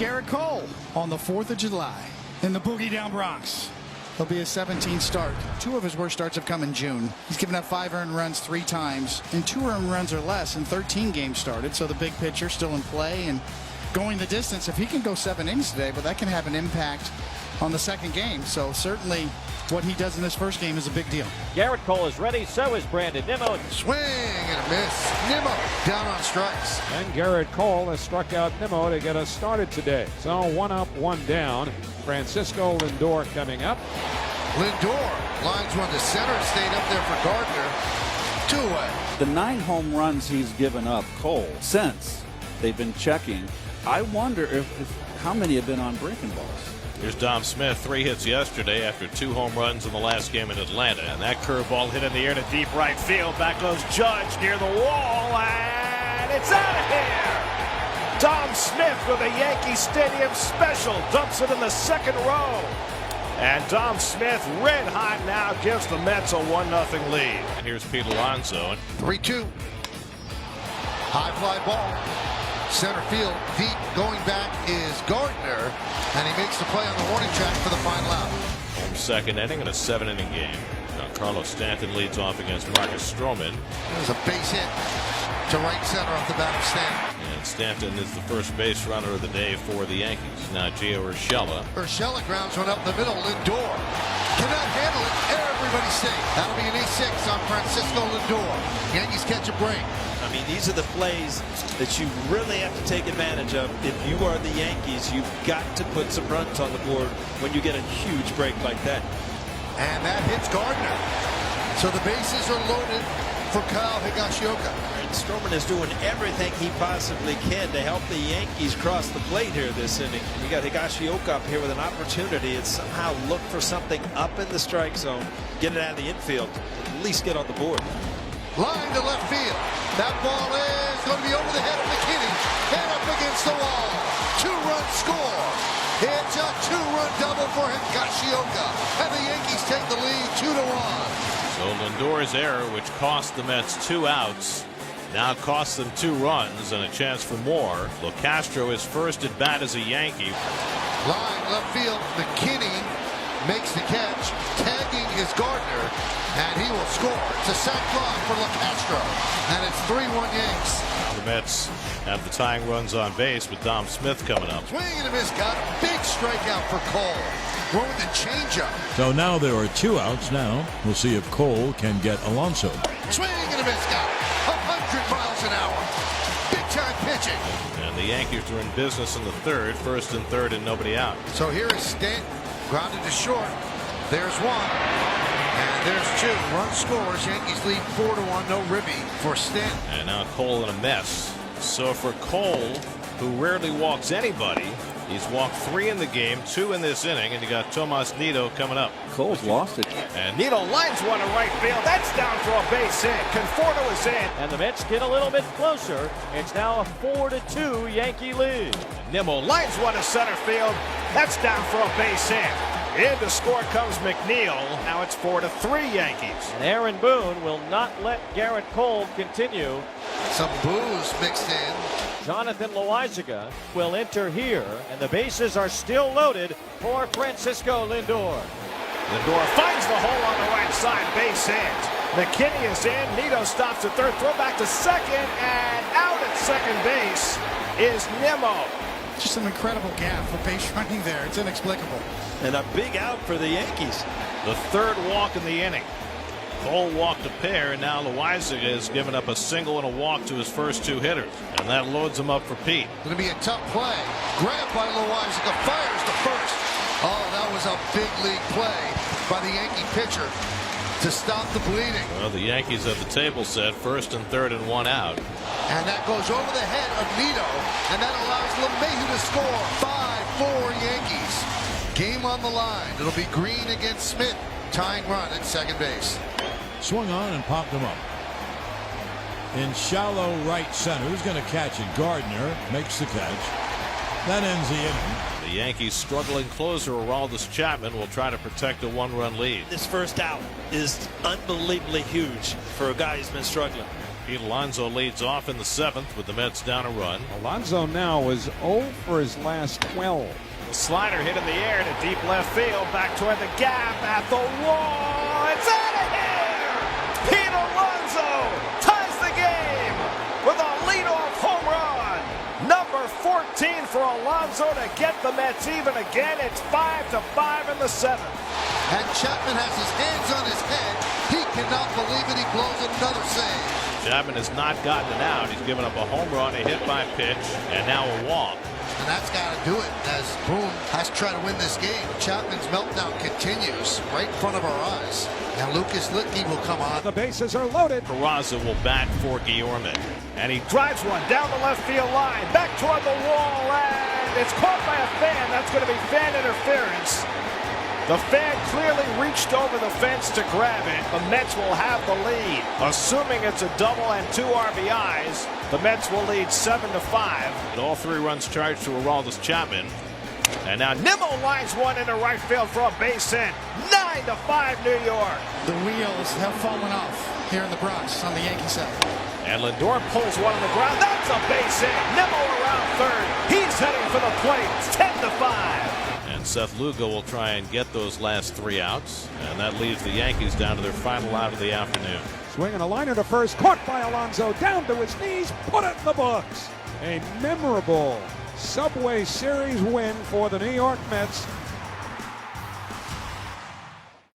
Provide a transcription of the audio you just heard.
Garrett Cole on the 4th of July in the Boogie Down Bronx. He'll be a 17 start. 2 of his worst starts have come in June. He's given up 5 earned runs 3 times and 2 earned runs or less in 13 games started. So the big pitcher still in play and going the distance. If he can go 7 innings today, but that can have an impact on the second game. So certainly what he does in this first game is a big deal. Garrett Cole is ready, so is Brandon Nimmo. Swing and a miss. Nimmo down on strikes. And Garrett Cole has struck out Nimmo to get us started today. So 1 up, 1 down. Francisco Lindor coming up. Lindor lines one to center, stayed up there for Gardner. 2 away. The 9 home runs he's given up, Cole, since they've been checking, I wonder if how many have been on breaking balls. Here's Dom Smith, 3 hits yesterday after 2 home runs in the last game in Atlanta. And that curveball hit in the air to deep right field. Back goes Judge near the wall, and it's out of here. Dom Smith with a Yankee Stadium special dumps it in the second row. And Dom Smith, red hot now, gives the Mets a 1-0 lead. And here's Pete Alonso. 3-2. High fly ball. Center field, deep, going back is Gardner, and he makes the play on the warning track for the final out. Home second inning in a 7-inning game. Now Carlos Stanton leads off against Marcus Stroman. There's a base hit to right center off the bat of Stanton. And Stanton is the first base runner of the day for the Yankees. Now Gio Urshela. Urshela grounds one up the middle. Lindor cannot handle it. Everybody safe. That'll be an A6 on Francisco Lindor. Yankees catch a break. I mean, these are the plays that you really have to take advantage of. If you are the Yankees, you've got to put some runs on the board when you get a huge break like that. And that hits Gardner. So the bases are loaded for Kyle Higashioka. And Stroman is doing everything he possibly can to help the Yankees cross the plate here this inning. We got Higashioka up here with an opportunity to somehow look for something up in the strike zone, get it out of the infield, at least get on the board. Line to left field. That ball is going to be over the head of McKinney and up against the wall. 2-run score. It's a 2-run double for Higashioka, and the Yankees take the lead 2-1. So Lindor's error, which cost the Mets 2 outs, now costs them 2 runs and a chance for more. LeCastro is first at bat as a Yankee. Line left field. McKinney makes the catch. Tagging is Gardner, and he will score. It's a sac fly for LeCastro, and it's 3-1 Yanks. The Mets have the tying runs on base with Dom Smith coming up. Swing and a miss. Got a big strikeout for Cole. Going with the changeup. So now there are 2 outs now. We'll see if Cole can get Alonso. Swing and a miss. Got 100 miles an hour. Big time pitching. And the Yankees are in business in the 3rd, 1st and 3rd, and nobody out. So here is Stanton. Grounded to short. There's 1. And there's 2. Run scores. Yankees lead 4-1. No ribby for Stanton. And now Cole in a mess. So for Cole, who rarely walks anybody, he's walked 3 in the game, 2 in this inning, and you got Tomas Nido coming up. Cole's lost it. And Nido lines one to right field. That's down for a base hit. Conforto is in. And the Mets get a little bit closer. It's now a 4-2 Yankee lead. Nimmo lines one to center field. That's down for a base hit. In to score comes McNeil. Now it's 4-3 Yankees. And Aaron Boone will not let Garrett Cole continue. Some booze mixed in. Jonathan Loaizaga will enter here, and the bases are still loaded for Francisco Lindor. Lindor finds the hole on the right side, base hit. McKinney is in. Nido stops at 3rd, throw back to 2nd, and out at 2nd base is Nimmo. Just an incredible gap for base running there. It's inexplicable. And a big out for the Yankees. The 3rd walk in the inning. Cole walked a pair, and now Loaizaga has given up a single and a walk to his first 2 hitters. And that loads him up for Pete. Going to be a tough play. Grabbed by Loaizaga, fires to first. Oh, that was a big league play by the Yankee pitcher to stop the bleeding. Well, the Yankees at the table set 1st and 3rd and 1 out. And that goes over the head of Nido, and that allows LeMahieu to score. 5-4 Yankees. Game on the line. It'll be Green against Smith. Tying run at 2nd base. Swung on and popped him up. In shallow right center. Who's going to catch it? Gardner makes the catch. That ends the inning. The Yankees' struggling closer, Aroldis Chapman, will try to protect a 1-run lead. This first out is unbelievably huge for a guy who's been struggling. Pete Alonso leads off in the 7th with the Mets down a run. Alonso now is 0 for his last 12. The slider hit in the air to deep left field. Back toward the gap at the wall. It's out of here! Pete Alonso ties the game with a leadoff home run. Number 14 for Alonso to get the Mets even again. It's 5-5 in the 7th. And Chapman has his hands on his head. He cannot believe it. He blows another save. Chapman has not gotten it out. He's given up a home run, a hit by pitch, and now a walk. And that's got to do it as Boone has to try to win this game. Chapman's meltdown continues right in front of our eyes. And Lucas Litke will come on. The bases are loaded. Peraza will bat for Guillorme. And he drives one down the left field line. Back toward the wall. And it's caught by a fan. That's going to be fan interference. The fan clearly reached over the fence to grab it. The Mets will have the lead. Assuming it's a double and 2 RBIs, the Mets will lead 7-5. And all 3 runs charged to Aroldis Chapman. And now Nimmo lines one into right field for a base hit. 9-5 New York. The wheels have fallen off here in the Bronx on the Yankee side. And Lindor pulls one on the ground. That's a base hit. Nimmo around third. He's heading for the plate. It's 10-5. And Seth Lugo will try and get those last 3 outs. And that leaves the Yankees down to their final out of the afternoon. Swinging a liner to first, caught by Alonso, down to his knees, put it in the books. A memorable Subway Series win for the New York Mets.